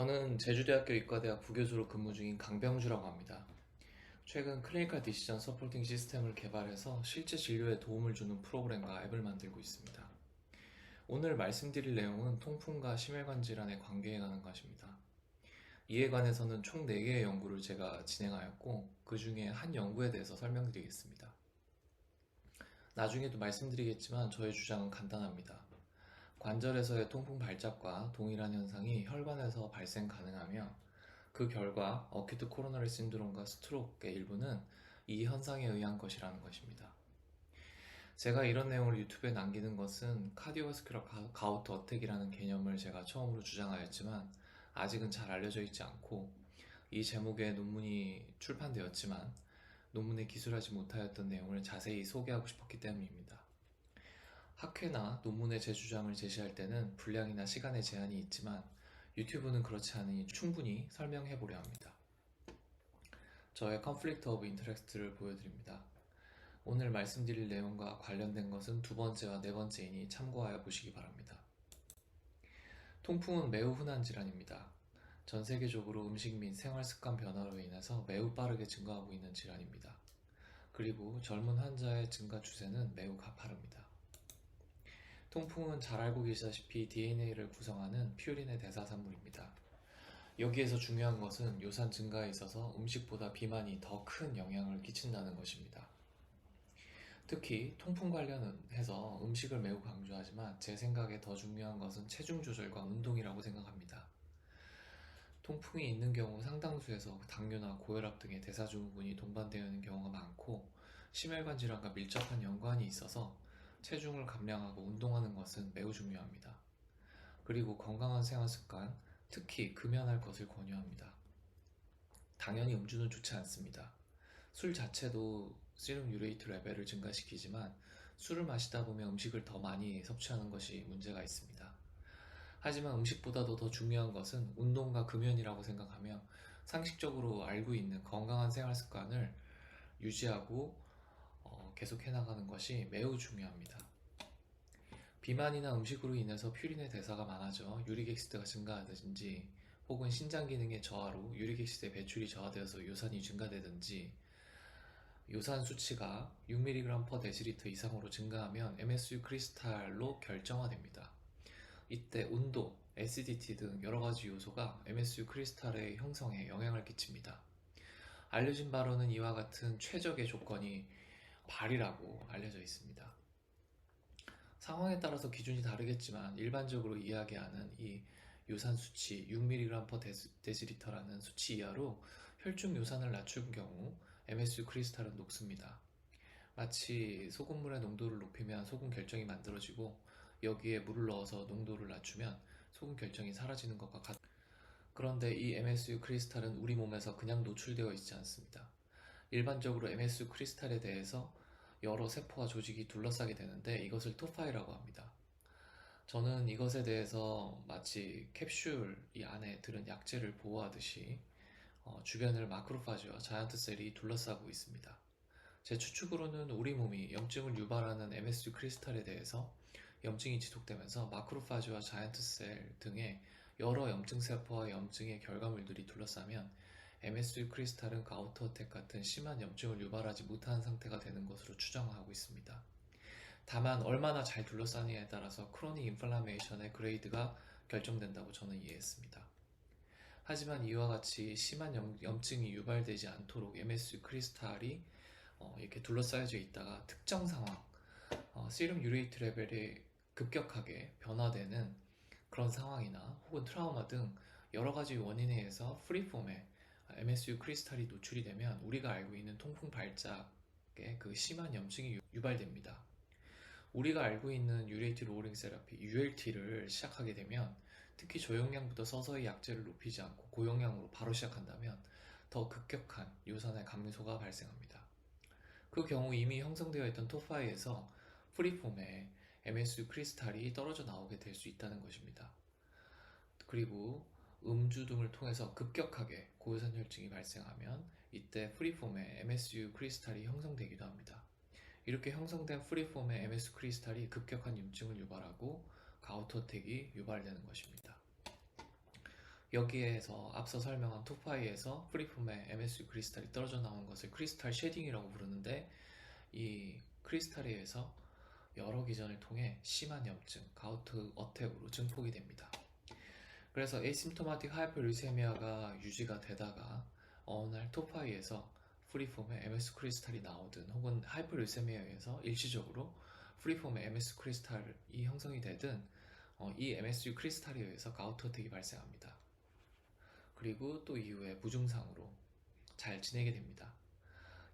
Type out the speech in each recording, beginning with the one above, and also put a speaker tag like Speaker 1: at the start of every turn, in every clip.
Speaker 1: 저는 제주대학교 의과대학 부교수로 근무 중인 강병주라고 합니다. 최근 클리니컬 디시전 서포팅 시스템을 개발해서 실제 진료에 도움을 주는 프로그램과 앱을 만들고 있습니다. 오늘 말씀드릴 내용은 통풍과 심혈관 질환의 관계에 관한 것입니다. 이에 관해서는 총 4개의 연구를 제가 진행하였고, 그 중에 한 연구에 대해서 설명드리겠습니다. 나중에도 말씀드리겠지만 저의 주장은 간단합니다. 관절에서의 통풍 발작과 동일한 현상이 혈관에서 발생 가능하며, 그 결과 어큐트 코로너리 신드롬과 스트로크의 일부는 이 현상에 의한 것이라는 것입니다. 제가 이런 내용을 유튜브에 남기는 것은 카디오바스큘러 가우트 어택이라는 개념을 제가 처음으로 주장하였지만 아직은 잘 알려져 있지 않고, 이 제목의 논문이 출판되었지만 논문에 기술하지 못하였던 내용을 자세히 소개하고 싶었기 때문입니다. 학회나 논문의 제 주장을 제시할 때는 분량이나 시간의 제한이 있지만 유튜브는 그렇지 않으니 충분히 설명해 보려 합니다. 저의 컨플릭트 오브 인터레스트를 보여드립니다. 오늘 말씀드릴 내용과 관련된 것은 두 번째와 네 번째이니 참고하여 보시기 바랍니다. 통풍은 매우 흔한 질환입니다. 전 세계적으로 음식 및 생활 습관 변화로 인해서 매우 빠르게 증가하고 있는 질환입니다. 그리고 젊은 환자의 증가 추세는 매우 가파릅니다. 통풍은 잘 알고 계시다시피 DNA를 구성하는 퓨린의 대사산물입니다. 여기에서 중요한 것은 요산 증가에 있어서 음식보다 비만이 더 큰 영향을 끼친다는 것입니다. 특히 통풍 관련해서 음식을 매우 강조하지만 제 생각에 더 중요한 것은 체중 조절과 운동이라고 생각합니다. 통풍이 있는 경우 상당수에서 당뇨나 고혈압 등의 대사증후군이 동반되어 있는 경우가 많고, 심혈관 질환과 밀접한 연관이 있어서 체중을 감량하고 운동하는 것은 매우 중요합니다. 그리고 건강한 생활 습관, 특히 금연할 것을 권유합니다. 당연히 음주는 좋지 않습니다. 술 자체도 세rum 유레이트 레벨을 증가시키지만 술을 마시다 보면 음식을 더 많이 섭취하는 것이 문제가 있습니다. 하지만 음식보다도 더 중요한 것은 운동과 금연이라고 생각하며 상식적으로 알고 있는 건강한 생활 습관을 유지하고 계속 해나가는 것이 매우 중요합니다. 비만이나 음식으로 인해서 퓨린의 대사가 많아져 유릭엑시드가 증가하든지, 혹은 신장 기능의 저하로 유릭엑시드의 배출이 저하되어서 요산이 증가되든지, 요산 수치가 6mg/dL 이상으로 증가하면 MSU 크리스탈로 결정화됩니다. 이때 온도, acidity 등 여러가지 요소가 MSU 크리스탈의 형성에 영향을 끼칩니다. 알려진 바로는 이와 같은 최적의 조건이 발이라고 알려져 있습니다. 상황에 따라서 기준이 다르겠지만 일반적으로 이야기하는 이 요산 수치 6mg/dL라는 수치 이하로 혈중 요산을 낮춘 경우 MSU 크리스탈은 녹습니다. 마치 소금물의 농도를 높이면 소금 결정이 만들어지고, 여기에 물을 넣어서 농도를 낮추면 소금 결정이 사라지는 것과 같습니다. 그런데 이 MSU 크리스탈은 우리 몸에서 그냥 노출되어 있지 않습니다. 일반적으로 MSU 크리스탈에 대해서 여러 세포와 조직이 둘러싸게 되는데 이것을 토파이라고 합니다. 저는 이것에 대해서 마치 캡슐 안에 들은 약재를 보호하듯이 주변을 마크로파지와 자이언트 셀이 둘러싸고 있습니다. 제 추측으로는 우리 몸이 염증을 유발하는 MSU 크리스탈에 대해서 염증이 지속되면서 마크로파지와 자이언트 셀 등의 여러 염증 세포와 염증의 결과물들이 둘러싸면 MSU 크리스탈은 가우트 어택 같은 심한 염증을 유발하지 못하는 상태가 되는 것으로 추정하고 있습니다. 다만 얼마나 잘 둘러싸느냐에 따라서 크로닉 인플라메이션의 그레이드가 결정된다고 저는 이해했습니다. 하지만 이와 같이 심한 염증이 유발되지 않도록 MSU 크리스탈이 이렇게 둘러싸여져 있다가 특정 상황, 세럼 유레이트 레벨이 급격하게 변화되는 그런 상황이나 혹은 트라우마 등 여러 가지 원인에 의해서 프리폼에 MSU 크리스탈이 노출이 되면 우리가 알고 있는 통풍 발작의 그 심한 염증이 유발됩니다. 우리가 알고 있는 유레이트 로어링 세라피 ULT를 시작하게 되면, 특히 저용량부터 서서히 약제를 높이지 않고 고용량으로 바로 시작한다면 더 급격한 요산의 감소가 발생합니다. 그 경우 이미 형성되어 있던 토파이에서 프리폼에 MSU 크리스탈이 떨어져 나오게 될 수 있다는 것입니다. 그리고 음주 등을 통해서 급격하게 고요산 혈증이 발생하면 이때 프리폼에 MSU 크리스탈이 형성되기도 합니다. 이렇게 형성된 프리폼의 MS 크리스탈이 급격한 염증을 유발하고 가우트 어택이 유발되는 것입니다. 여기에서 앞서 설명한 토파이에서 프리폼의 MSU 크리스탈이 떨어져 나온 것을 크리스탈 쉐딩이라고 부르는데, 이 크리스탈에 의해서 여러 기전을 통해 심한 염증, 가우트 어택으로 증폭이 됩니다. 그래서 에이심토마틱 하이퍼리세미아가 유지가 되다가 어느 날 토파이에서 프리폼의 MS 크리스탈이 나오든, 혹은 하이퍼리세미아에 의해서 일시적으로 프리폼의 MS 크리스탈이 형성이 되든, 이 MSU 크리스탈에 의해서 가우트 어택이 발생합니다. 그리고 또 이후에 무증상으로 잘 지내게 됩니다.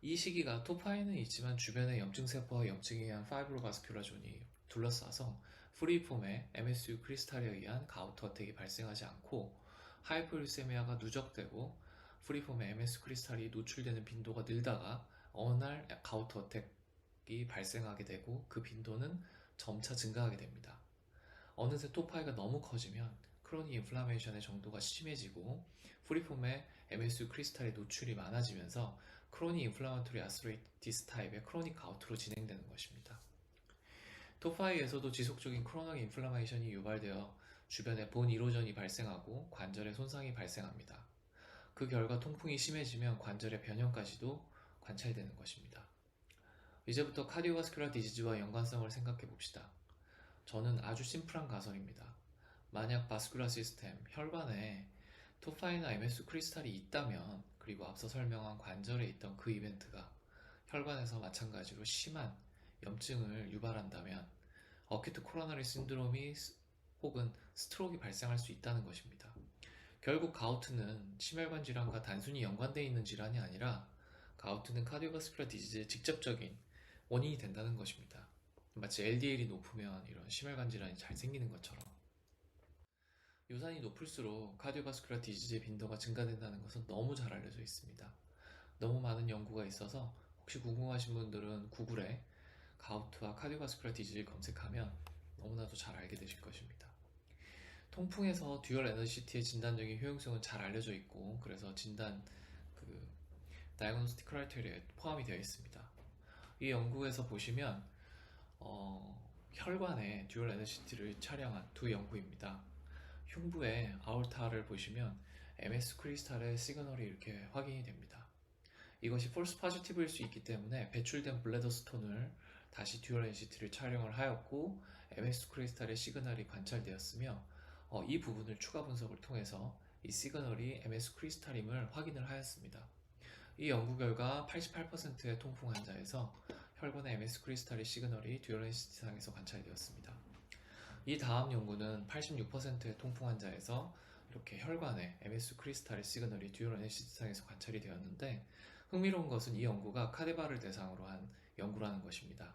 Speaker 1: 이 시기가 토파이는 있지만 주변의 염증세포와 염증에 의한 파이브로바스큘라 존이 둘러싸서 프리폼의 MSU 크리스탈에 의한 가우트 어택이 발생하지 않고, 하이퍼유세미아가 누적되고 프리폼의 MS 크리스탈이 노출되는 빈도가 늘다가 어느 날 가우트 어택이 발생하게 되고, 그 빈도는 점차 증가하게 됩니다. 어느새 토파이가 너무 커지면 크로닉 인플라메이션의 정도가 심해지고 프리폼의 MSU 크리스탈의 노출이 많아지면서 크로닉 인플라마토리 아스트레이티스 타입의 크로닉 가우트로 진행되는 것입니다. 토파이에서도 지속적인 크로닉 인플라메이션이 유발되어 주변에 본 이로전이 발생하고 관절에 손상이 발생합니다. 그 결과 통풍이 심해지면 관절의 변형까지도 관찰되는 것입니다. 이제부터 카디오바스큘라 디지즈와 연관성을 생각해 봅시다. 저는 아주 심플한 가설입니다. 만약 바스큘라 시스템, 혈관에 토파이나 MS 크리스탈이 있다면, 그리고 앞서 설명한 관절에 있던 그 이벤트가 혈관에서 마찬가지로 심한 염증을 유발한다면 어큐트 코로나리 신드롬이 혹은 스트로크가 발생할 수 있다는 것입니다. 결국 가우트는 심혈관 질환과 단순히 연관되어 있는 질환이 아니라, 가우트는 카디오바스큘라 디지즈의 직접적인 원인이 된다는 것입니다. 마치 LDL이 높으면 이런 심혈관 질환이 잘 생기는 것처럼, 요산이 높을수록 카디오바스큘라 디지즈의 빈도가 증가된다는 것은 너무 잘 알려져 있습니다. 너무 많은 연구가 있어서 혹시 궁금하신 분들은 구글에 가우트와 카디오바스큘라 디지즈를 검색하면 너무나도 잘 알게 되실 것입니다. 통풍에서 듀얼 에너시티의 진단적인 효용성은 잘 알려져 있고, 그래서 진단 다이그노스틱 크라이테리아에 포함이 되어 있습니다. 이 연구에서 보시면 혈관에 듀얼 에너시티를 촬영한 두 연구입니다. 흉부의 아orta를 보시면 MS 크리스탈의 시그널이 이렇게 확인이 됩니다. 이것이 폴스 포지티브일 수 있기 때문에 배출된 블레더 스톤을 다시 듀얼 NCT를 촬영을 하였고, MS 크리스탈의 시그널이 관찰되었으며, 이 부분을 추가 분석을 통해서 이 시그널이 MS 크리스탈임을 확인을 하였습니다. 이 연구 결과 88%의 통풍 환자에서 혈관의 MS 크리스탈의 시그널이 듀얼 NCT 상에서 관찰되었습니다. 이 다음 연구는 86%의 통풍 환자에서 이렇게 혈관에 MS 크리스탈의 시그널이 듀얼 NCT 상에서 관찰이 되었는데, 흥미로운 것은 이 연구가 카데바를 대상으로 한 연구라는 것입니다.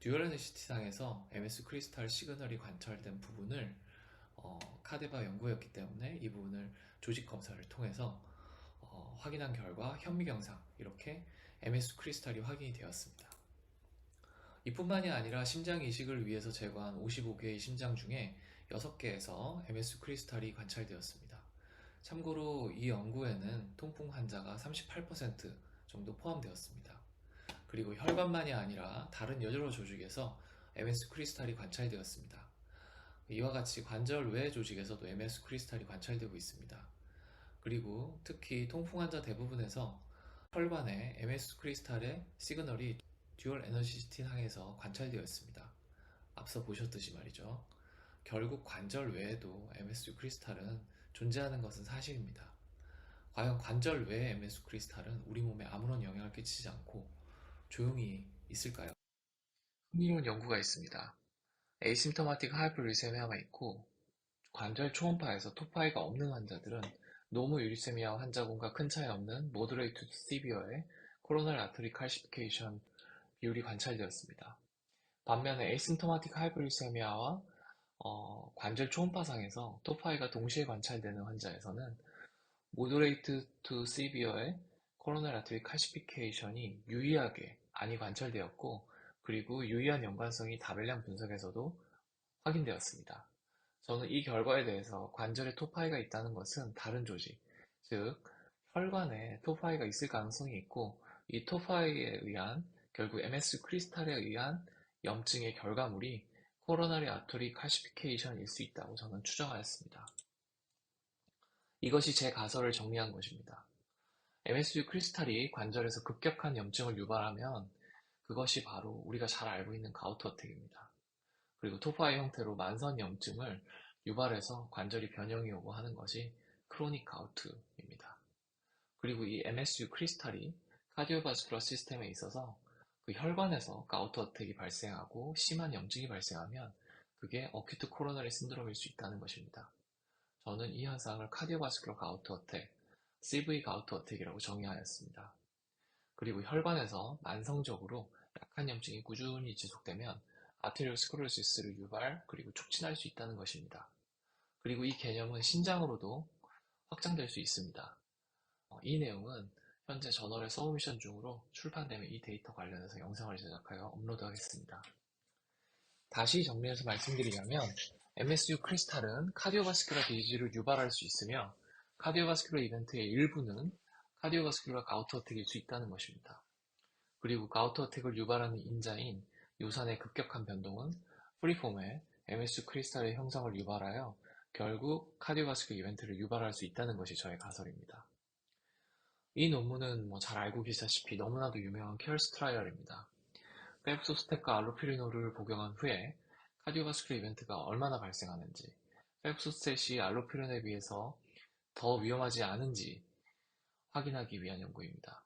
Speaker 1: 듀얼 NCT 상에서 MS 크리스탈 시그널이 관찰된 부분을 카데바 연구였기 때문에 이 부분을 조직 검사를 통해서 확인한 결과 현미경상 이렇게 MS 크리스탈이 확인이 되었습니다. 이뿐만이 아니라 심장 이식을 위해서 제거한 55개의 심장 중에 6개에서 MS 크리스탈이 관찰되었습니다. 참고로 이 연구에는 통풍 환자가 38% 정도 포함되었습니다. 그리고 혈관만이 아니라 다른 여러 조직에서 MS 크리스탈이 관찰되었습니다. 이와 같이 관절 외 조직에서도 MS 크리스탈이 관찰되고 있습니다. 그리고 특히 통풍 환자 대부분에서 혈관에 MS 크리스탈의 시그널이 듀얼 에너시티 상에서 관찰되었습니다. 앞서 보셨듯이 말이죠. 결국 관절 외에도 MS 크리스탈은 존재하는 것은 사실입니다. 과연 관절 외의 MS 크리스탈은 우리 몸에 아무런 영향을 끼치지 않고 조용히 있을까요? 흥미로운 연구가 있습니다. 에이심토마틱 하이퍼리세미아가 있고, 관절 초음파에서 토파이가 없는 환자들은 노무 유리세미아 환자군과 큰 차이 없는 모더레이트 투 시비어의 코로널 아터리 칼시피케이션 비율이 관찰되었습니다. 반면에 에이심토마틱 하이퍼리세미아와 관절 초음파상에서 토파이가 동시에 관찰되는 환자에서는 모더레이트 투 시비어의 코로널 아터리 칼시피케이션이 유의하게 많이 관찰되었고, 그리고 유의한 연관성이 다별량 분석에서도 확인되었습니다. 저는 이 결과에 대해서 관절에 토파이가 있다는 것은 다른 조직, 즉 혈관에 토파이가 있을 가능성이 있고, 이 토파이에 의한 결국 MS 크리스탈에 의한 염증의 결과물이 코로나리 아터리 칼시피케이션일 수 있다고 저는 추정하였습니다. 이것이 제 가설을 정리한 것입니다. MSU 크리스탈이 관절에서 급격한 염증을 유발하면 그것이 바로 우리가 잘 알고 있는 가우트 어택입니다. 그리고 토파의 형태로 만성 염증을 유발해서 관절이 변형이 오고 하는 것이 크로닉 가우트입니다. 그리고 이 MSU 크리스탈이 카디오바스쿨러 시스템에 있어서 그 혈관에서 가우트 어택이 발생하고 심한 염증이 발생하면 그게 어큐트 코로너리 신드롬일 수 있다는 것입니다. 저는 이 현상을 카디오바스쿨러 가우트 어택, CV 가우트 어택이라고 정의하였습니다. 그리고 혈관에서 만성적으로 약한 염증이 꾸준히 지속되면 아테리오스크로시스를 유발 그리고 촉진할 수 있다는 것입니다. 그리고 이 개념은 신장으로도 확장될 수 있습니다. 이 내용은 현재 저널의 서브미션 중으로 출판되면 이 데이터 관련해서 영상을 제작하여 업로드하겠습니다. 다시 정리해서 말씀드리자면 MSU 크리스탈은 카디오바스큘러 디지즈를 유발할 수 있으며 카디오바스큘러 이벤트의 일부는 카디오바스큘러 가우트 어택일 수 있다는 것입니다. 그리고 가우트 어택을 유발하는 인자인 요산의 급격한 변동은 프리폼의 MSU 크리스탈의 형성을 유발하여 결국 카디오바스큘러 이벤트를 유발할 수 있다는 것이 저의 가설입니다. 이 논문은 잘 알고 계시다시피 너무나도 유명한 케어스 트라이얼입니다. 펠프소스tet과 알로피리놀을 복용한 후에 카디오바스큘러 이벤트가 얼마나 발생하는지, 펠프소스tet이 알로피린에 비해서 더 위험하지 않은지 확인하기 위한 연구입니다.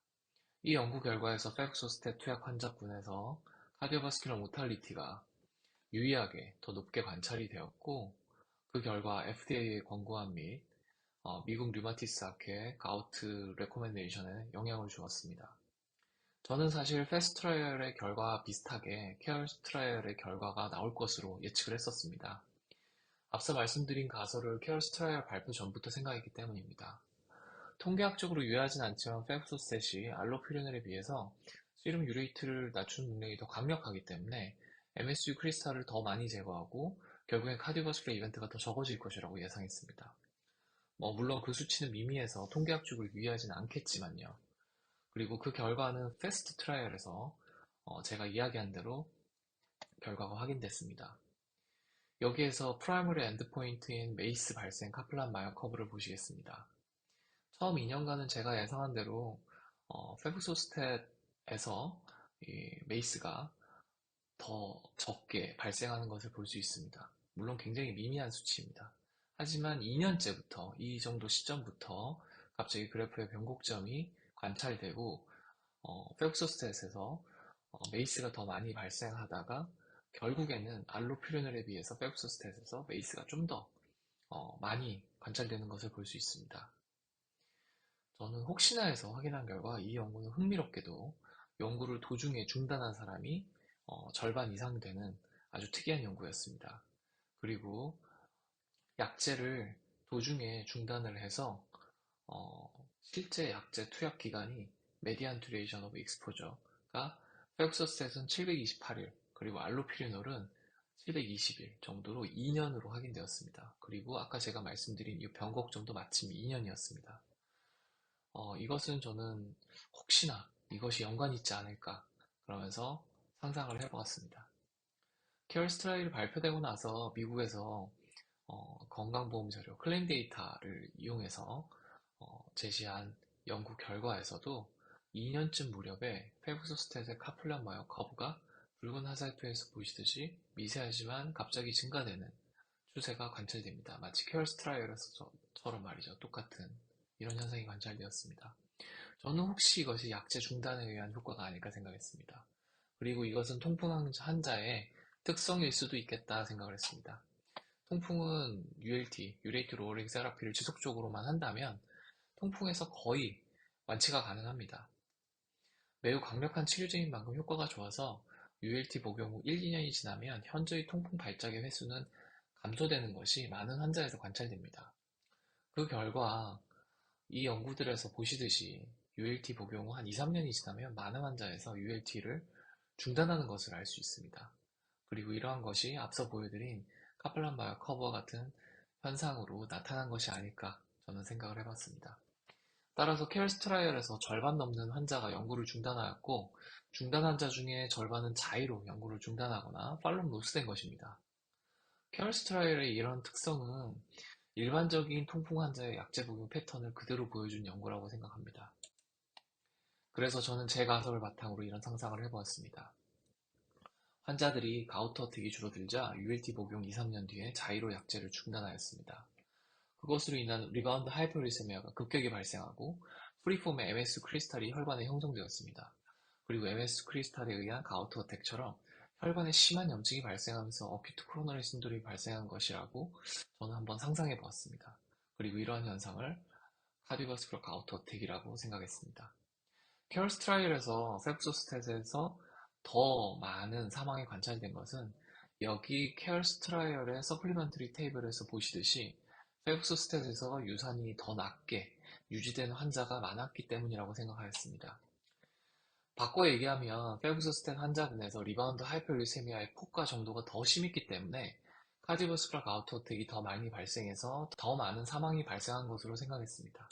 Speaker 1: 이 연구 결과에서 펠프소스tet 투약 환자군에서 카디오바스큘러 모탈리티가 유의하게 더 높게 관찰이 되었고, 그 결과 FDA의 권고안 및 미국 류마티스 학회 가우트 레코멘데이션에 영향을 주었습니다. 저는 사실 패스트 트라이얼의 결과와 비슷하게 케어스 트라이얼의 결과가 나올 것으로 예측을 했었습니다. 앞서 말씀드린 가설을 케어스 트라이얼 발표 전부터 생각했기 때문입니다. 통계학적으로 유효하진 않지만 펠프소스tet이 알로피리놀에 비해서 시름 유레이트를 낮추는 능력이 더 강력하기 때문에 MSU 크리스탈을 더 많이 제거하고 결국엔 카디오바스큘러 이벤트가 더 적어질 것이라고 예상했습니다. 물론 그 수치는 미미해서 통계학적으로 유의하진 않겠지만요. 그리고 그 결과는 패스트 트라이얼에서 제가 이야기한 대로 결과가 확인됐습니다. 여기에서 프라이머리 엔드포인트인 메이스 발생 카플란 마이어 커브를 보시겠습니다. 처음 2년간은 제가 예상한 대로 페브소스탯에서 메이스가 더 적게 발생하는 것을 볼 수 있습니다. 물론 굉장히 미미한 수치입니다. 하지만 2년째부터 이 정도 시점부터 갑자기 그래프의 변곡점이 관찰되고 페브소스탯에서 메이스가 더 많이 발생하다가 결국에는 알로피리놀에 비해서 페브소스탯에서 메이스가 좀 더 많이 관찰되는 것을 볼 수 있습니다. 저는 혹시나 해서 확인한 결과 이 연구는 흥미롭게도 연구를 도중에 중단한 사람이 절반 이상 되는 아주 특이한 연구였습니다. 그리고 약제를 도중에 중단을 해서 실제 약제 투약 기간이 median duration of exposure가 페북소스tet은 728일 그리고 알로피리놀은 720일 정도로 2년으로 확인되었습니다. 그리고 아까 제가 말씀드린 이 변곡점도 마침 2년이었습니다. 이것은 저는 혹시나 이것이 연관이 있지 않을까 그러면서 상상을 해보았습니다. 케어스 트라이얼이 발표되고 나서 미국에서 건강보험 자료 클레임 데이터를 이용해서 제시한 연구 결과에서도 2년쯤 무렵에 페브소스탯의 카플란 마이어 커브가 붉은 화살표에서 보시듯이 미세하지만 갑자기 증가되는 추세가 관찰됩니다. 마치 케어스 트라이얼에서처럼 말이죠. 똑같은 이런 현상이 관찰되었습니다. 저는 혹시 이것이 약제 중단에 의한 효과가 아닐까 생각했습니다. 그리고 이것은 통풍 환자의 특성일 수도 있겠다 생각을 했습니다. 통풍은 ULT, 유레이트 로어링 세라피를 지속적으로만 한다면 통풍에서 거의 완치가 가능합니다. 매우 강력한 치료제인 만큼 효과가 좋아서 ULT 복용 후 1, 2년이 지나면 현저히 통풍 발작의 횟수는 감소되는 것이 많은 환자에서 관찰됩니다. 그 결과 이 연구들에서 보시듯이 ULT 복용 후 한 2, 3년이 지나면 많은 환자에서 ULT를 중단하는 것을 알 수 있습니다. 그리고 이러한 것이 앞서 보여드린 카플란 마이어 커브와 같은 현상으로 나타난 것이 아닐까 저는 생각을 해봤습니다. 따라서 케어스 트라이얼에서 절반 넘는 환자가 연구를 중단하였고 중단 환자 중에 절반은 자의로 연구를 중단하거나 팔로우 로스된 것입니다. 케어스 트라이얼의 이런 특성은 일반적인 통풍 환자의 약제 복용 패턴을 그대로 보여준 연구라고 생각합니다. 그래서 저는 제 가설을 바탕으로 이런 상상을 해보았습니다. 환자들이 가우트 어택이 줄어들자 ULT 복용 2~3년 뒤에 자의로 약제를 중단하였습니다. 그것으로 인한 리바운드 하이퍼리세미아가 급격히 발생하고 프리폼의 MS 크리스탈이 혈관에 형성되었습니다. 그리고 MS 크리스탈에 의한 가우트 어택처럼 혈관에 심한 염증이 발생하면서 어큐트 코로너리 신도롬이 발생한 것이라고 저는 한번 상상해 보았습니다. 그리고 이러한 현상을 카디버스쿨 가우트 어택이라고 생각했습니다. 케어스 트라이얼에서 펠프소스탯에서 더 많은 사망이 관찰된 것은 여기 케어스 트라이얼의 서플리먼터리 테이블에서 보시듯이 펠프소스탯에서 유산이 더 낮게 유지된 환자가 많았기 때문이라고 생각하였습니다. 바꿔 얘기하면 펠프소스탯 환자군에서 리바운드 하이퍼리세미아의 폭과 정도가 더 심했기 때문에 카디버스쿨 가우트 어택이 더 많이 발생해서 더 많은 사망이 발생한 것으로 생각했습니다.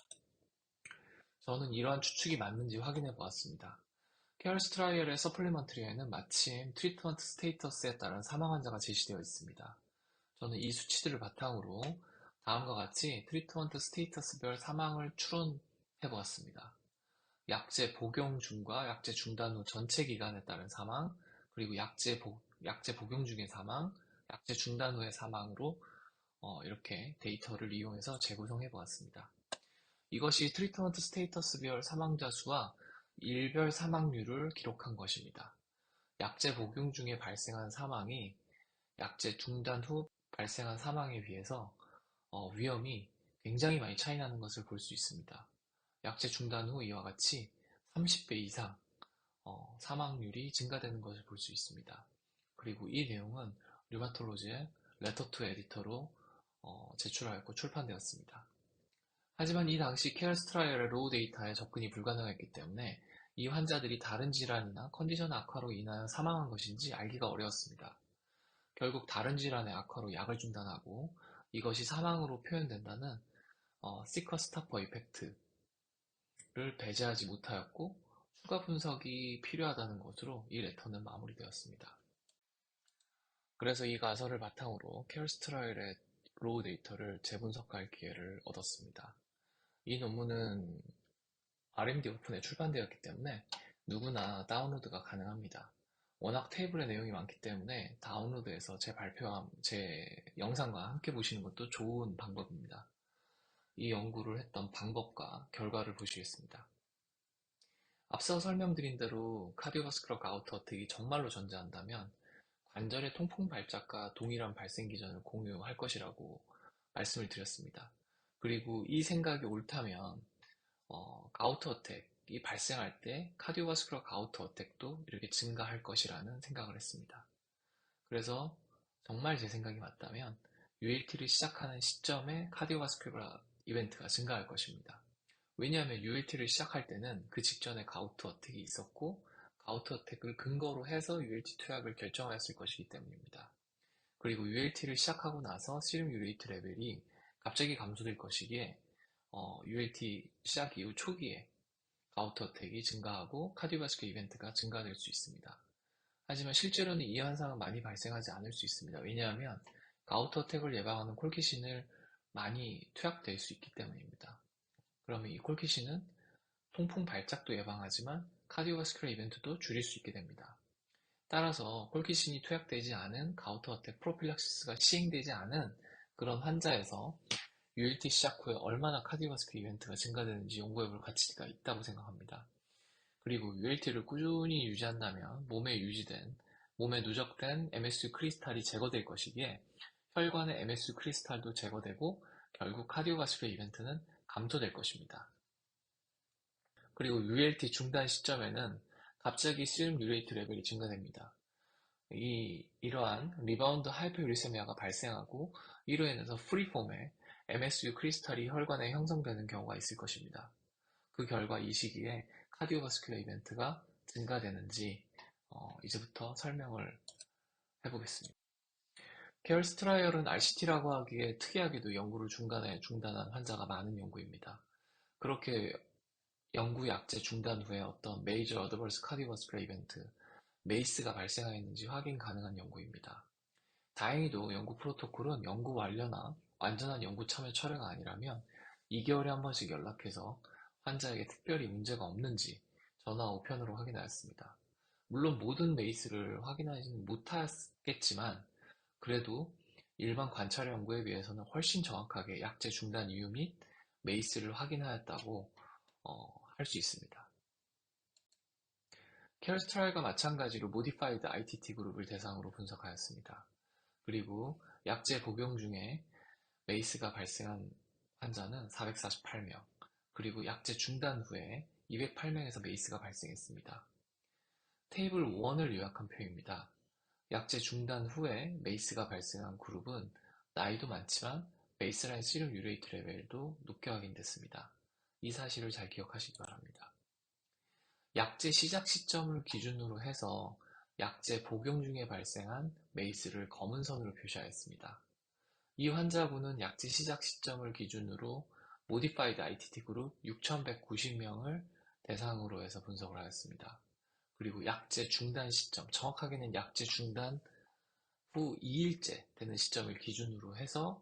Speaker 1: 저는 이러한 추측이 맞는지 확인해 보았습니다. 케어스 트라이얼의 서플리먼터리에는 마침 트리트먼트 스테이터스에 따른 사망 환자가 제시되어 있습니다. 저는 이 수치들을 바탕으로 다음과 같이 트리트먼트 스테이터스별 사망을 추론해 보았습니다. 약제 복용 중과 약제 중단 후 전체 기간에 따른 사망, 그리고 약제 복용 중의 사망, 약제 중단 후의 사망으로 이렇게 데이터를 이용해서 재구성해 보았습니다. 이것이 트리트먼트 스테이터스별 사망자 수와 일별 사망률을 기록한 것입니다. 약제 복용 중에 발생한 사망이 약제 중단 후 발생한 사망에 비해서 위험이 굉장히 많이 차이 나는 것을 볼 수 있습니다. 약제 중단 후 이와 같이 30배 이상 사망률이 증가되는 것을 볼 수 있습니다. 그리고 이 내용은 류마톨로지의 레터 투 에디터로 제출하였고 출판되었습니다. 하지만 이 당시 케어스 트라이얼의 로우 데이터에 접근이 불가능했기 때문에 이 환자들이 다른 질환이나 컨디션 악화로 인하여 사망한 것인지 알기가 어려웠습니다. 결국 다른 질환의 악화로 약을 중단하고 이것이 사망으로 표현된다는 시커 스타퍼 이펙트를 배제하지 못하였고 추가 분석이 필요하다는 것으로 이 레터는 마무리되었습니다. 그래서 이 가설을 바탕으로 케어스 트라이얼의 로우 데이터를 재분석할 기회를 얻었습니다. 이 논문은 R&D 오픈에 출판되었기 때문에 누구나 다운로드가 가능합니다. 워낙 테이블의 내용이 많기 때문에 다운로드해서 제 영상과 함께 보시는 것도 좋은 방법입니다. 이 연구를 했던 방법과 결과를 보시겠습니다. 앞서 설명드린 대로 카디오바스큘러 가우트 어택이 정말로 존재한다면 관절의 통풍 발작과 동일한 발생 기전을 공유할 것이라고 말씀을 드렸습니다. 그리고 이 생각이 옳다면 가우트 어택이 발생할 때 카디오바스큘러 가우트 어택도 이렇게 증가할 것이라는 생각을 했습니다. 그래서 정말 제 생각이 맞다면 ULT를 시작하는 시점에 카디오바스큘러 이벤트가 증가할 것입니다. 왜냐하면 ULT를 시작할 때는 그 직전에 가우트 어택이 있었고 가우트 어택을 근거로 해서 ULT 투약을 결정하였을 것이기 때문입니다. 그리고 ULT를 시작하고 나서 시름 유레이트 레벨이 갑자기 감소될 것이기에 ULT 시작 이후 초기에 가우트 어택이 증가하고 카디오바스큘러 이벤트가 증가될 수 있습니다. 하지만 실제로는 이 현상은 많이 발생하지 않을 수 있습니다. 왜냐하면 가우트 어택을 예방하는 콜키신을 많이 투약될 수 있기 때문입니다. 그러면 이 콜키신은 통풍 발작도 예방하지만 카디오바스큘러 이벤트도 줄일 수 있게 됩니다. 따라서 콜키신이 투약되지 않은 가우트 어택 프로필락시스가 시행되지 않은 그런 환자에서 ULT 시작 후에 얼마나 카디오바스큘러 이벤트가 증가되는지 연구해볼 가치가 있다고 생각합니다. 그리고 ULT를 꾸준히 유지한다면 몸에 누적된 MSU 크리스탈이 제거될 것이기에 혈관의 MSU 크리스탈도 제거되고 결국 카디오바스큘러 이벤트는 감소될 것입니다. 그리고 ULT 중단 시점에는 갑자기 시름 유레이트 레벨이 증가됩니다. 이러한 리바운드 하이퍼유리세미아가 발생하고 이로 인해서 프리폼의 MSU 크리스탈이 혈관에 형성되는 경우가 있을 것입니다. 그 결과 이 시기에 카디오바스큘러 이벤트가 증가되는지 이제부터 설명을 해보겠습니다. 케어스 트라이얼은 RCT라고 하기에 특이하게도 연구를 중간에 중단한 환자가 많은 연구입니다. 그렇게 연구 약제 중단 후에 어떤 메이저 어드버스 카디오바스큘러 이벤트, 메이스가 발생하였는지 확인 가능한 연구입니다. 다행히도 연구 프로토콜은 연구 완료나 완전한 연구 참여 철회가 아니라면 2개월에 한 번씩 연락해서 환자에게 특별히 문제가 없는지 전화 우편으로 확인하였습니다. 물론 모든 메이스를 확인하지는 못하겠지만 그래도 일반 관찰 연구에 비해서는 훨씬 정확하게 약제 중단 이유 및 메이스를 확인하였다고 할 수 있습니다. 케어스트라이과 마찬가지로 모디파이드 ITT 그룹을 대상으로 분석하였습니다. 그리고 약제 복용 중에 메이스가 발생한 환자는 448명, 그리고 약제 중단 후에 208명에서 메이스가 발생했습니다. 테이블 1을 요약한 표입니다. 약제 중단 후에 메이스가 발생한 그룹은 나이도 많지만 베이스라인 시름 유레이트 레벨도 높게 확인됐습니다. 이 사실을 잘 기억하시기 바랍니다. 약제 시작 시점을 기준으로 해서 약제 복용 중에 발생한 메이스를 검은 선으로 표시하였습니다. 이 환자분은 약제 시작 시점을 기준으로 모디파이드 ITT 그룹 6,190명을 대상으로 해서 분석을 하였습니다. 그리고 약제 중단 시점, 정확하게는 약제 중단 후 2일째 되는 시점을 기준으로 해서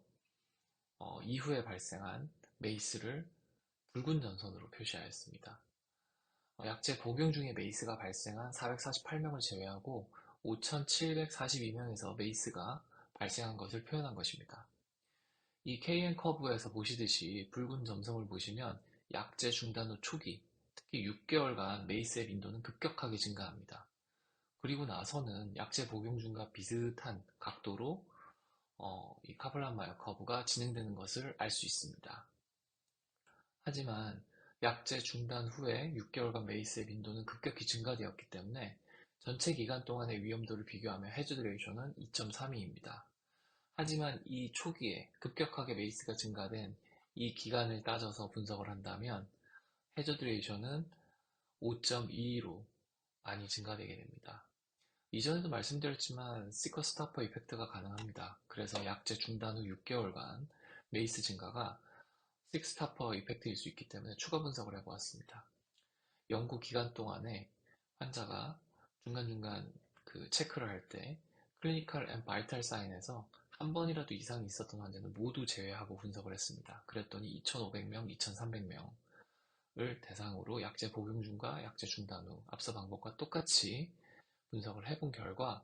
Speaker 1: 이후에 발생한 메이스를 붉은 전선으로 표시하였습니다. 약제 복용 중에 메이스가 발생한 448명을 제외하고 5,742명에서 메이스가 발생한 것을 표현한 것입니다. 이 KN 커브에서 보시듯이 붉은 점성을 보시면 약제 중단 후 초기, 특히 6개월간 메이스의 빈도는 급격하게 증가합니다. 그리고 나서는 약제 복용 중과 비슷한 각도로 이 카플란-마이어 커브가 진행되는 것을 알 수 있습니다. 하지만 약제 중단 후에 6개월간 메이스의 빈도는 급격히 증가되었기 때문에 전체 기간 동안의 위험도를 비교하면 해저드 레이쇼는 2.32입니다. 하지만 이 초기에 급격하게 메이스가 증가된 이 기간을 따져서 분석을 한다면 해저드 레이쇼는 5.22로 많이 증가되게 됩니다. 이전에도 말씀드렸지만 시커 스타퍼 이펙트가 가능합니다. 그래서 약제 중단 후 6개월간 메이스 증가가 식스타퍼 이펙트일 수 있기 때문에 추가 분석을 해보았습니다. 연구 기간 동안에 환자가 중간중간 그 체크를 할 때 클리니컬 앤 바이탈 사인에서 한 번이라도 이상이 있었던 환자는 모두 제외하고 분석을 했습니다. 그랬더니 2,500명, 2,300명을 대상으로 약제 복용 중과 약제 중단 후 앞서 방법과 똑같이 분석을 해본 결과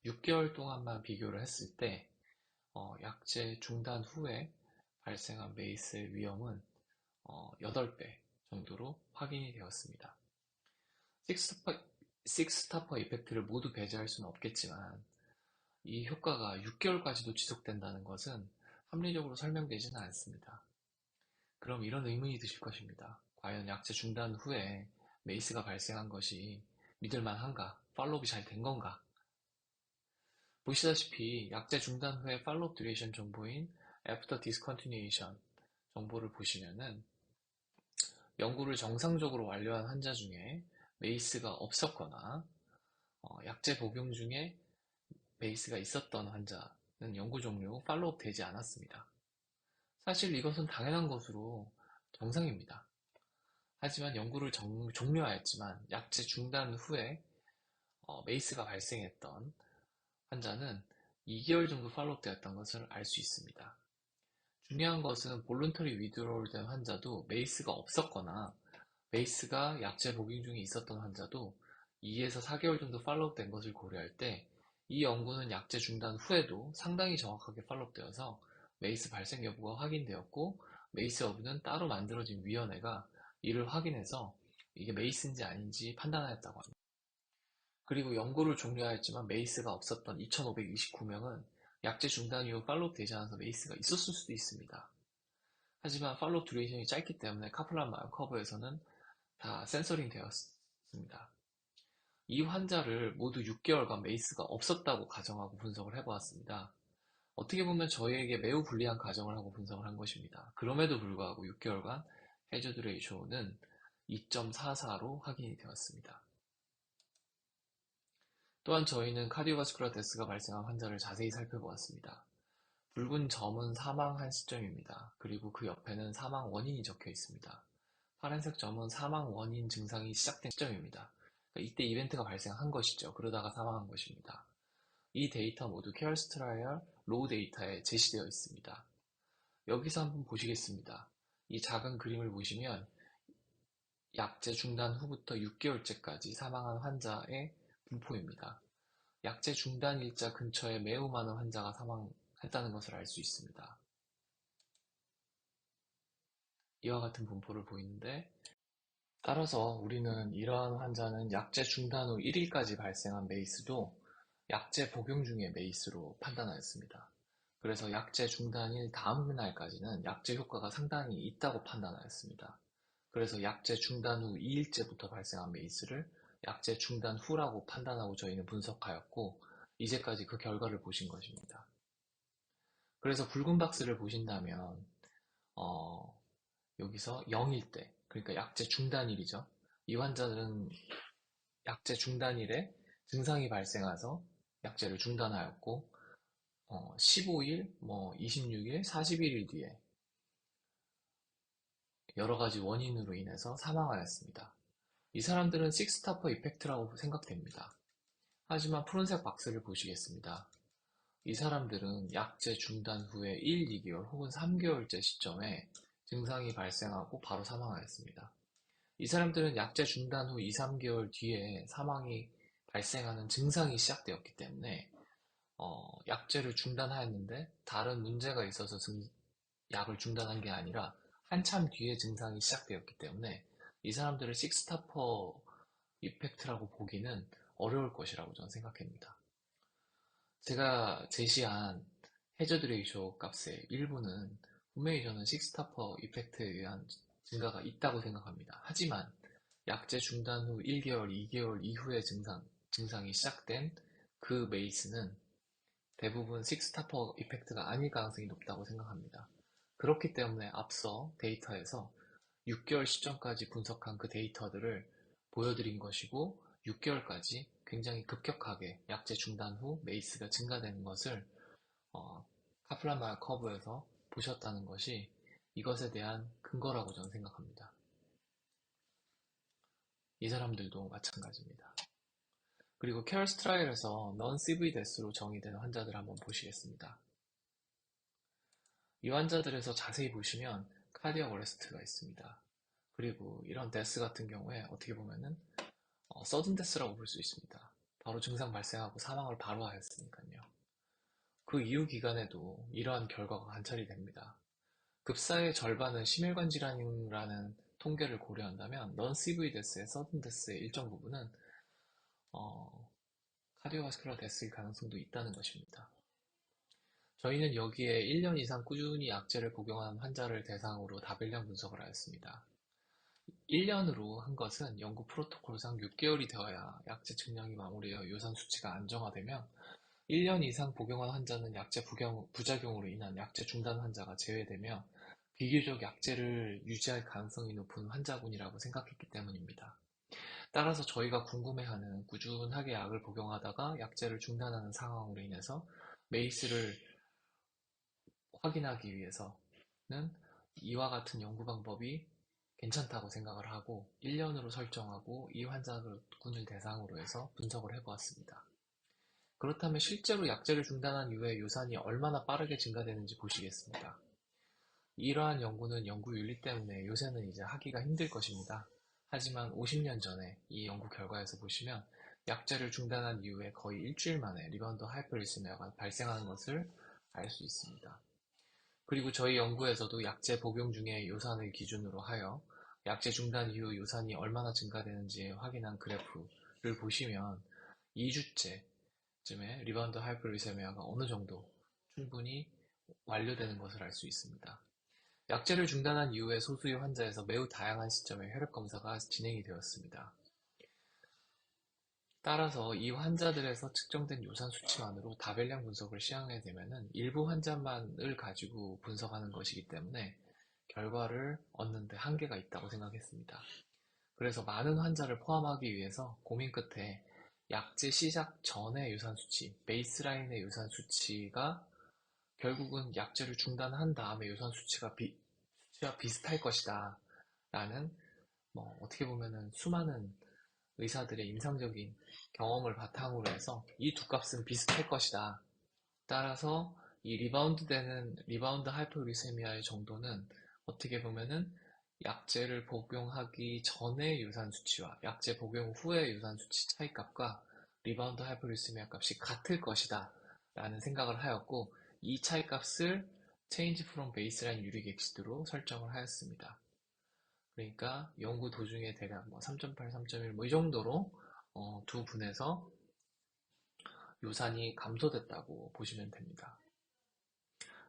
Speaker 1: 6개월 동안만 비교를 했을 때 약제 중단 후에 발생한 메이스의 위험은 8배 정도로 확인이 되었습니다. 식스타퍼 이펙트를 모두 배제할 수는 없겠지만 이 효과가 6개월까지도 지속된다는 것은 합리적으로 설명되지는 않습니다. 그럼 이런 의문이 드실 것입니다. 과연 약제 중단 후에 메이스가 발생한 것이 믿을만한가? 팔로업이 잘 된 건가? 보시다시피 약제 중단 후에 팔로업 듀레이션 정보인 After Discontinuation 정보를 보시면은 연구를 정상적으로 완료한 환자 중에 메이스가 없었거나 약제 복용 중에 메이스가 있었던 환자는 연구 종료 팔로업 되지 않았습니다. 사실 이것은 당연한 것으로 정상입니다. 하지만 연구를 종료하였지만 약제 중단 후에 메이스가 발생했던 환자는 2개월 정도 팔로업 되었던 것을 알 수 있습니다. 중요한 것은 볼런터리 위드로울 된 환자도 메이스가 없었거나 메이스가 약제 복용 중에 있었던 환자도 2에서 4개월 정도 팔로업 된 것을 고려할 때 이 연구는 약제 중단 후에도 상당히 정확하게 팔로업 되어서 메이스 발생 여부가 확인되었고 메이스 여부는 따로 만들어진 위원회가 이를 확인해서 이게 메이스인지 아닌지 판단하였다고 합니다. 그리고 연구를 종료하였지만 메이스가 없었던 2,529명은 약제 중단 이후 팔로업 되지 않아서 메이스가 있었을 수도 있습니다. 하지만 팔로업 듀레이션이 짧기 때문에 카플란-마이어 커브에서는 다 센서링 되었습니다. 이 환자를 모두 6개월간 메이스가 없었다고 가정하고 분석을 해보았습니다. 어떻게 보면 저희에게 매우 불리한 가정을 하고 분석을 한 것입니다. 그럼에도 불구하고 6개월간 해저드 레이쇼는 2.44로 확인이 되었습니다. 또한 저희는 카디오바스쿨라 데스가 발생한 환자를 자세히 살펴보았습니다. 붉은 점은 사망한 시점입니다. 그리고 그 옆에는 사망 원인이 적혀 있습니다. 파란색 점은 사망 원인 증상이 시작된 시점입니다. 그러니까 이때 이벤트가 발생한 것이죠. 그러다가 사망한 것입니다. 이 데이터 모두 케어스 트라이얼 로우 데이터에 제시되어 있습니다. 여기서 한번 보시겠습니다. 이 작은 그림을 보시면 약제 중단 후부터 6개월째까지 사망한 환자의 분포입니다. 약제 중단 일자 근처에 매우 많은 환자가 사망했다는 것을 알 수 있습니다. 이와 같은 분포를 보이는데, 따라서 우리는 이러한 환자는 약제 중단 후 1일까지 발생한 메이스도 약제 복용 중의 메이스로 판단하였습니다. 그래서 약제 중단일 다음 날까지는 약제 효과가 상당히 있다고 판단하였습니다. 그래서 약제 중단 후 2일째부터 발생한 메이스를 약제 중단 후라고 판단하고 저희는 분석하였고, 이제까지 그 결과를 보신 것입니다. 그래서 붉은 박스를 보신다면 어, 여기서 0일 때, 그러니까 약제 중단일이죠. 이 환자들은 약제 중단일에 증상이 발생해서 약제를 중단하였고, 15일, 26일, 41일 뒤에 여러 가지 원인으로 인해서 사망하였습니다. 이 사람들은 식스타퍼 이펙트라고 생각됩니다. 하지만 푸른색 박스를 보시겠습니다. 이 사람들은 약제 중단 후에 1, 2개월 혹은 3개월째 시점에 증상이 발생하고 바로 사망하였습니다. 이 사람들은 약제 중단 후 2, 3개월 뒤에 사망이 발생하는 증상이 시작되었기 때문에 약제를 중단하였는데 다른 문제가 있어서 약을 중단한 게 아니라 한참 뒤에 증상이 시작되었기 때문에 이 사람들을 식스타퍼 이펙트라고 보기는 어려울 것이라고 저는 생각합니다. 제가 제시한 해저드 레이쇼 값의 일부는 분명히 저는 식스타퍼 이펙트에 의한 증가가 있다고 생각합니다. 하지만 약제 중단 후 1개월, 2개월 이후에 증상이 시작된 그 메이스는 대부분 식스타퍼 이펙트가 아닐 가능성이 높다고 생각합니다. 그렇기 때문에 앞서 데이터에서 6개월 시점까지 분석한 그 데이터들을 보여드린 것이고 6개월까지 굉장히 급격하게 약제 중단 후 메이스가 증가되는 것을 카플란-마이어 커브에서 보셨다는 것이 이것에 대한 근거라고 저는 생각합니다. 이 사람들도 마찬가지입니다. 그리고 케어스 트라이얼에서 넌 CV 데스로 정의된 환자들을 한번 보시겠습니다. 이 환자들에서 자세히 보시면 카디악 어레스트가 있습니다. 그리고 이런 데스 같은 경우에 어떻게 보면은 서든 데스라고 볼 수 있습니다. 바로 증상 발생하고 사망을 바로 하였으니까요. 그 이후 기간에도 이러한 결과가 관찰이 됩니다. 급사의 절반은 심혈관 질환이라는 통계를 고려한다면 넌 CV 데스의 서든 데스의 일정 부분은 카디오바스큘러 데스일 가능성도 있다는 것입니다. 저희는 여기에 1년 이상 꾸준히 약제를 복용한 환자를 대상으로 다별량 분석을 하였습니다. 1년으로 한 것은 연구 프로토콜상 6개월이 되어야 약제 측량이 마무리되어 요산 수치가 안정화되며 1년 이상 복용한 환자는 약제 부작용으로 인한 약제 중단 환자가 제외되며 비교적 약제를 유지할 가능성이 높은 환자군이라고 생각했기 때문입니다. 따라서 저희가 궁금해하는 꾸준하게 약을 복용하다가 약제를 중단하는 상황으로 인해서 메이스를 확인하기 위해서는 이와 같은 연구 방법이 괜찮다고 생각을 하고 1년으로 설정하고 이 환자군을 대상으로 해서 분석을 해보았습니다. 그렇다면 실제로 약제를 중단한 이후에 요산이 얼마나 빠르게 증가되는지 보시겠습니다. 이러한 연구는 연구 윤리 때문에 요새는 이제 하기가 힘들 것입니다. 하지만 50년 전에 이 연구 결과에서 보시면 약제를 중단한 이후에 거의 일주일 만에 리바운드 하이퍼리스미아가 발생하는 것을 알 수 있습니다. 그리고 저희 연구에서도 약제 복용 중에 요산을 기준으로 하여 약제 중단 이후 요산이 얼마나 증가되는지 확인한 그래프를 보시면 2주째쯤에 리바운드 하이퍼리세미아가 어느 정도 충분히 완료되는 것을 알 수 있습니다. 약제를 중단한 이후에 소수의 환자에서 매우 다양한 시점에 혈액 검사가 진행이 되었습니다. 따라서 이 환자들에서 측정된 요산 수치만으로 다별량 분석을 시행하게 되면 일부 환자만을 가지고 분석하는 것이기 때문에 결과를 얻는 데 한계가 있다고 생각했습니다. 그래서 많은 환자를 포함하기 위해서 고민 끝에 약제 시작 전의 요산 수치, 베이스라인의 요산 수치가 결국은 약제를 중단한 다음에 요산 수치와 비슷할 것이다 라는 어떻게 보면은 수많은 의사들의 임상적인 경험을 바탕으로 해서 이 두 값은 비슷할 것이다. 따라서 이 리바운드 하이퍼유리세미아의 정도는 어떻게 보면은 약제를 복용하기 전의 유산 수치와 약제 복용 후의 유산 수치 차이값과 리바운드 하이퍼유리세미아 값이 같을 것이다 라는 생각을 하였고, 이 차이값을 change from baseline uric acid로 설정을 하였습니다. 그러니까 연구 도중에 대략 3.8, 3.1 이 정도로 두 분에서 요산이 감소됐다고 보시면 됩니다.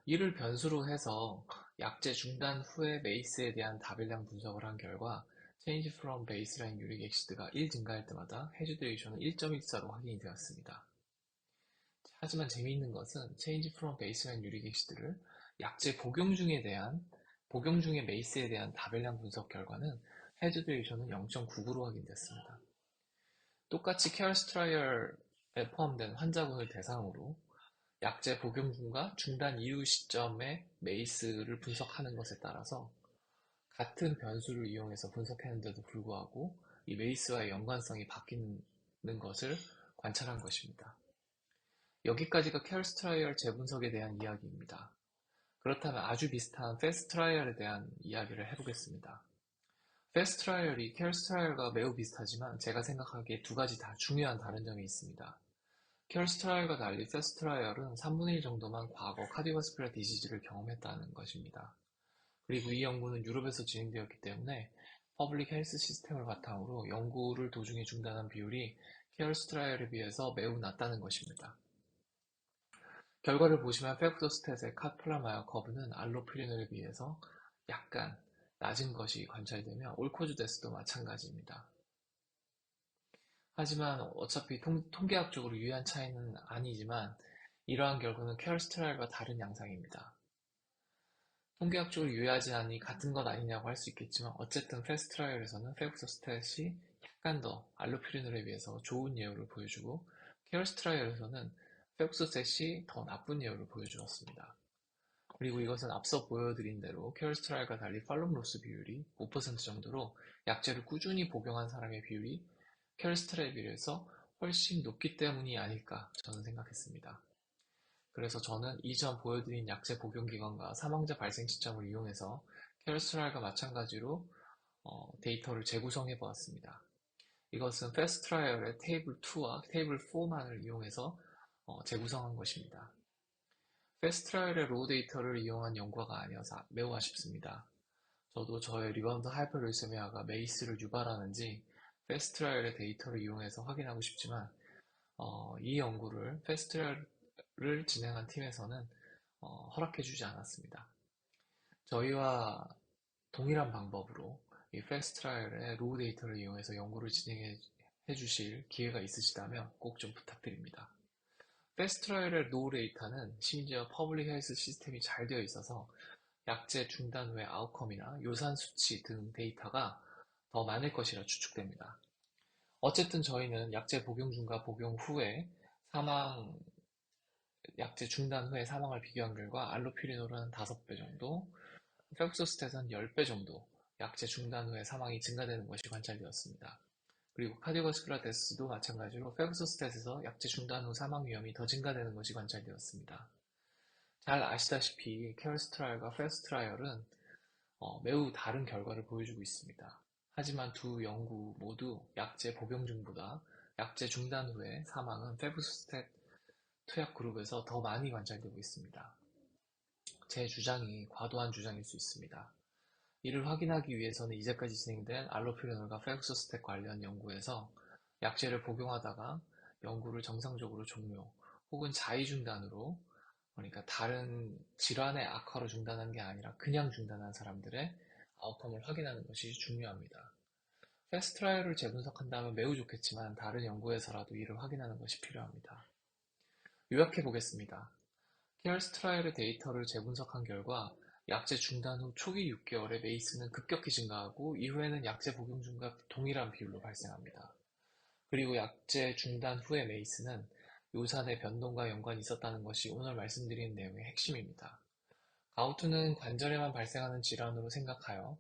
Speaker 1: 이를 변수로 해서 약제 중단 후에 메이스에 대한 다별량 분석을 한 결과 change from baseline uric acid가 1 증가할 때마다 해주 데이션은 1.14로 확인이 되었습니다. 하지만 재미있는 것은 change from baseline uric acid를 약제 복용 중의 메이스에 대한 다별량 분석 결과는 해주 데이션은 0.99로 확인됐습니다. 똑같이 케어스 트라이얼에 포함된 환자군을 대상으로 약제 복용 중과 중단 이후 시점의 메이스를 분석하는 것에 따라서 같은 변수를 이용해서 분석했는데도 불구하고 이 메이스와의 연관성이 바뀌는 것을 관찰한 것입니다. 여기까지가 케어스 트라이얼 재분석에 대한 이야기입니다. 그렇다면 아주 비슷한 패스트 트라이얼에 대한 이야기를 해보겠습니다. 패스트 트라이얼이 케어스 트라이얼과 매우 비슷하지만 제가 생각하기에 두 가지 다 중요한 다른 점이 있습니다. 케어스 트라이얼과 달리 패스트 트라이얼은 3분의 1 정도만 과거 카디오바스큘라 디지즈를 경험했다는 것입니다. 그리고 이 연구는 유럽에서 진행되었기 때문에 퍼블릭 헬스 시스템을 바탕으로 연구를 도중에 중단한 비율이 케어스 트라이얼에 비해서 매우 낮다는 것입니다. 결과를 보시면 페프토스탯의 카플라마이어 커브는 알로피리놀에 비해서 약간 낮은 것이 관찰되며 올코즈 데스도 마찬가지입니다. 하지만 어차피 통계학적으로 유의한 차이는 아니지만 이러한 결과는 케어스 트라이얼과 다른 양상입니다. 통계학적으로 유의하지 않으니 같은 것 아니냐고 할 수 있겠지만 어쨌든 패스트 트라이얼에서는 페프토스탯이 약간 더 알로피리놀에 비해서 좋은 예후를 보여주고 케어스 트라이얼에서는 페프토스탯이 더 나쁜 예후를 보여주었습니다. 그리고 이것은 앞서 보여드린 대로 케어스 트라이얼과 달리 팔로우 로스 비율이 5% 정도로 약제를 꾸준히 복용한 사람의 비율이 케어스 트라이얼에 비해서 훨씬 높기 때문이 아닐까 저는 생각했습니다. 그래서 저는 이전 보여드린 약제 복용 기간과 사망자 발생 시점을 이용해서 케어스 트라이얼과 마찬가지로 데이터를 재구성해 보았습니다. 이것은 패스트 트라이얼의 테이블 2와 테이블 4만을 이용해서 재구성한 것입니다. 패스트 트라이얼의 로우 데이터를 이용한 연구가 아니어서 매우 아쉽습니다. 저도 저의 리바운드 하이퍼룰세미아가 메이스를 유발하는지 패스트 트라이얼의 데이터를 이용해서 확인하고 싶지만 이 연구를 패스트 트라이얼을 진행한 팀에서는 허락해주지 않았습니다. 저희와 동일한 방법으로 이 패스트 트라이얼의 로우 데이터를 이용해서 연구를 진행해 주실 기회가 있으시다면 꼭 좀 부탁드립니다. 패스트 트라이얼의 로우 데이터는 심지어 퍼블릭 헬스 시스템이 잘 되어 있어서 약제 중단 후의 아웃컴이나 요산 수치 등 데이터가 더 많을 것이라 추측됩니다. 어쨌든 저희는 약제 복용 중과 복용 후에 약제 중단 후에 사망을 비교한 결과 알로피리놀은 5배 정도, 페프토스탯은 10배 정도 약제 중단 후에 사망이 증가되는 것이 관찰되었습니다. 그리고 카디오바스큘라 데스도 마찬가지로 페프토스탯에서 약제 중단 후 사망 위험이 더 증가되는 것이 관찰되었습니다. 잘 아시다시피 케어스 트라이얼과 패스트 트라이얼은 매우 다른 결과를 보여주고 있습니다. 하지만 두 연구 모두 약제 복용 중보다 약제 중단 후에 사망은 페프토스탯 투약 그룹에서 더 많이 관찰되고 있습니다. 제 주장이 과도한 주장일 수 있습니다. 이를 확인하기 위해서는 이제까지 진행된 알로피리놀과 페프토스탯 관련 연구에서 약제를 복용하다가 연구를 정상적으로 종료 혹은 자의 중단으로, 그러니까 다른 질환의 악화로 중단한 게 아니라 그냥 중단한 사람들의 아웃컴을 확인하는 것이 중요합니다. 패스트 트라이얼을 재분석한다면 매우 좋겠지만 다른 연구에서라도 이를 확인하는 것이 필요합니다. 요약해 보겠습니다. 케어스 트라이얼의 데이터를 재분석한 결과 약제 중단 후 초기 6개월에 메이스는 급격히 증가하고 이후에는 약제 복용 중과 동일한 비율로 발생합니다. 그리고 약제 중단 후의 메이스는 요산의 변동과 연관이 있었다는 것이 오늘 말씀드린 내용의 핵심입니다. 가우트는 관절에만 발생하는 질환으로 생각하여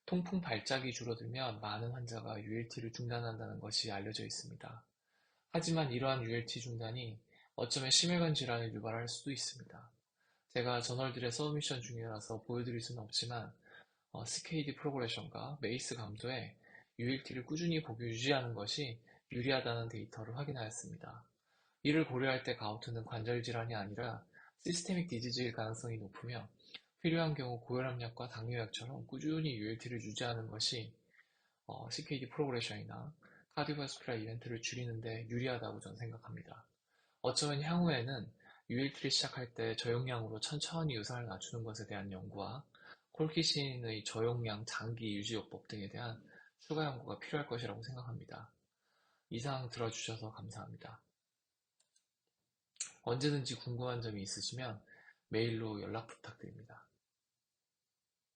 Speaker 1: 통풍 발작이 줄어들면 많은 환자가 ULT를 중단한다는 것이 알려져 있습니다. 하지만 이러한 ULT 중단이 어쩌면 심혈관 질환을 유발할 수도 있습니다. 제가 저널들의 서브미션 중이라서 보여드릴 수는 없지만 CKD 프로그레션과 메이스 감소에 ULT를 꾸준히 유지하는 것이 유리하다는 데이터를 확인하였습니다. 이를 고려할 때 가우트는 관절 질환이 아니라 시스테믹 디지즈일 가능성이 높으며 필요한 경우 고혈압약과 당뇨약처럼 꾸준히 ULT를 유지하는 것이 CKD 프로그레션이나 카디오바스큘라 이벤트를 줄이는 데 유리하다고 저는 생각합니다. 어쩌면 향후에는 ULT를 시작할 때 저용량으로 천천히 의사를 낮추는 것에 대한 연구와 콜키신의 저용량 장기 유지요법 등에 대한 추가 연구가 필요할 것이라고 생각합니다. 이상 들어주셔서 감사합니다. 언제든지 궁금한 점이 있으시면 메일로 연락 부탁드립니다.